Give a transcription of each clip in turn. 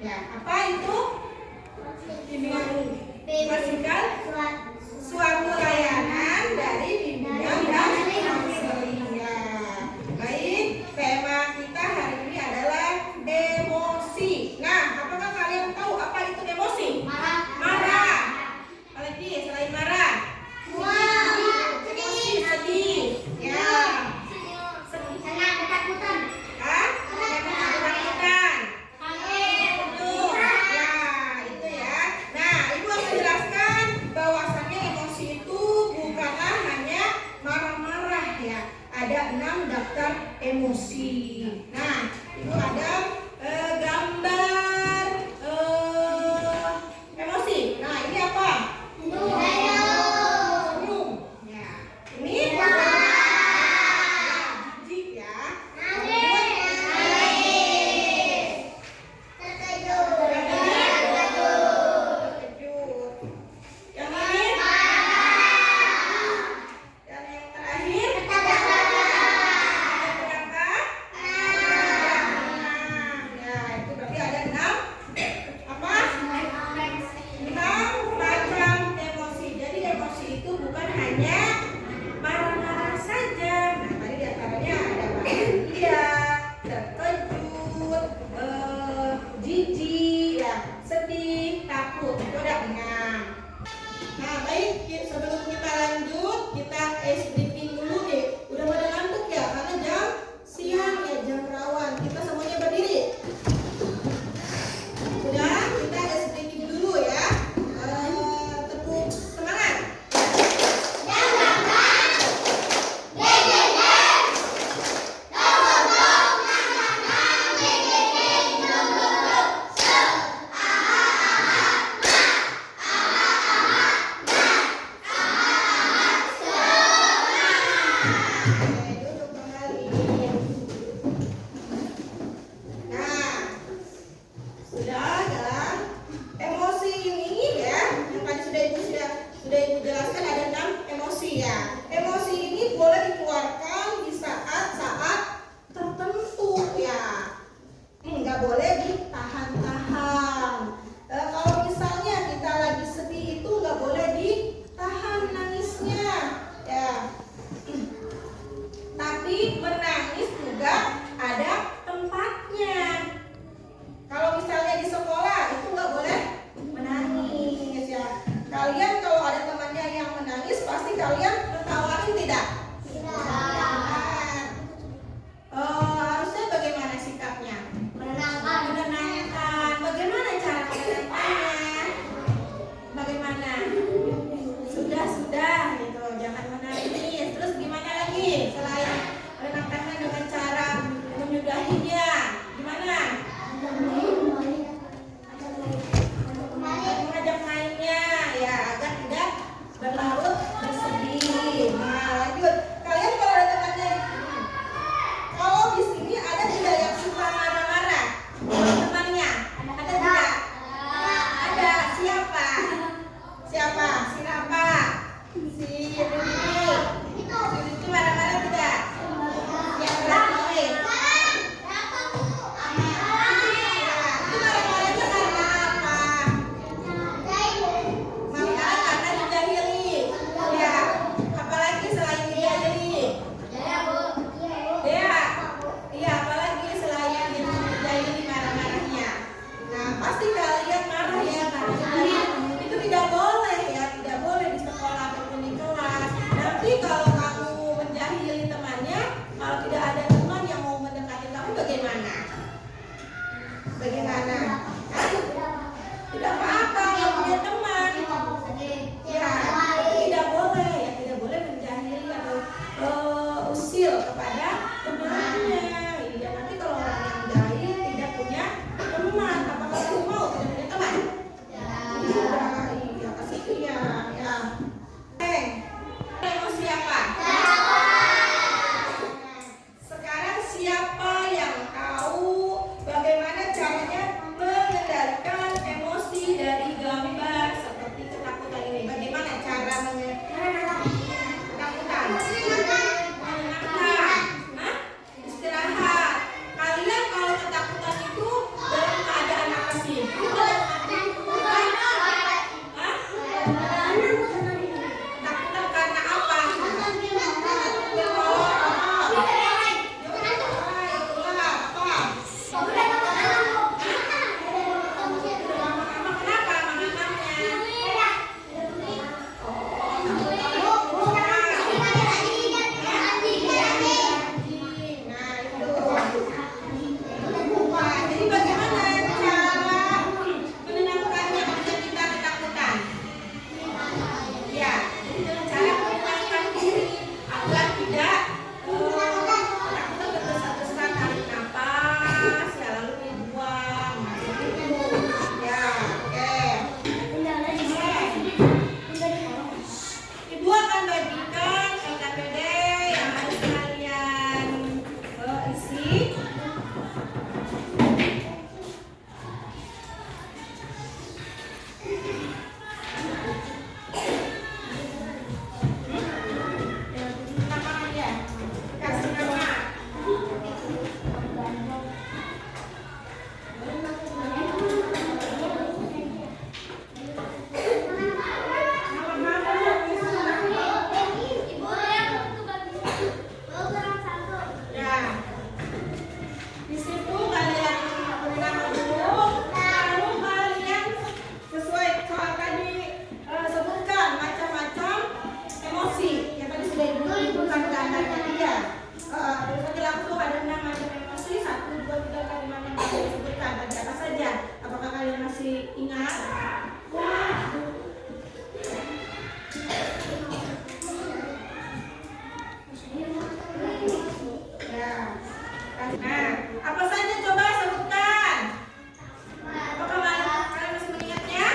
Ya, apa itu? Pastikan suatu layanan dari bimbingan dan konseling. Ya. Baik, tema kita hari ini adalah emosi. Nah, apakah kalian tahu apa itu emosi? Marah. Apalagi selain marah? Emosi sedih. Ya. Ketakutan. Ada 6 daftar emosi. Nah, itu ada gambar emosi. Nah, ini apa? Senyum. Ya. Ini jijik ya. Sedih, takut, itu ada 6. Nah, baik, sebelum kita lanjut, kita briefing dulu deh. Udah pada ngantuk ya? Karena jam siang ya, jam rawan. Kita semuanya berdiri. Sudah, kita briefing dulu ya. Tepuk semangat. Sudah Ibu jelaskan ada 6 emosi ya. Emosi ini boleh dikeluarkan di saat-saat tertentu ya. Nggak boleh ditahan-tahan. Kalau misalnya kita lagi sedih itu nggak boleh ditahan nangisnya ya. Tapi menangis juga ada tempatnya. Kalau misalnya di sekolah itu nggak boleh menangis ya. Kalian kalau ada temannya yang menangis, pasti kalian ketawain tidak? Tidak. Harusnya bagaimana sikapnya? Menenangkan. Bagaimana cara menenangkannya? Bagaimana? Sudah gitu. Jangan menangis. Terus gimana lagi? Selain menenangkannya dengan cara menyudahinya, gimana? Mengajak mainnya ya, agar tidak berlarut bersedih. Nah, lanjut. Kalian kalau ada temannya, kalau di sini ada tidak yang suka marah-marah? Temannya ada tidak? Ada. Siapa? Si Rafa, si Rudi. Itu marah-marah tidak? Siapa lagi? Bagaimana? Tidak apa-apa kalau punya teman. Ya, tidak boleh ya, tidak boleh menjahili atau usil kepada temannya. Ya, nanti kalau orang yang jahil tidak punya teman, apakah kamu mau tidak punya teman? Iya, kasihan ya. Emosi apa? Sekarang siapa yang tahu bagaimana caranya Nah, apa saja coba sebutkan? Apakah kalian masih mengingatnya?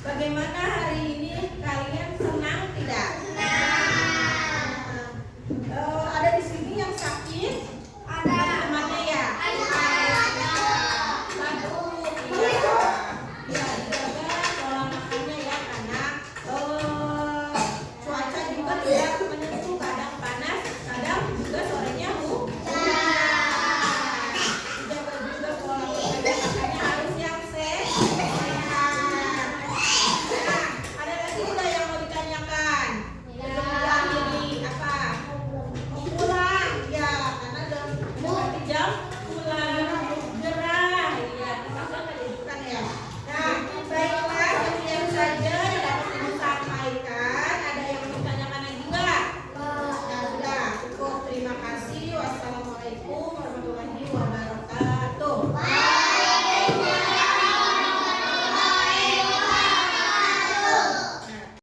Bagaimana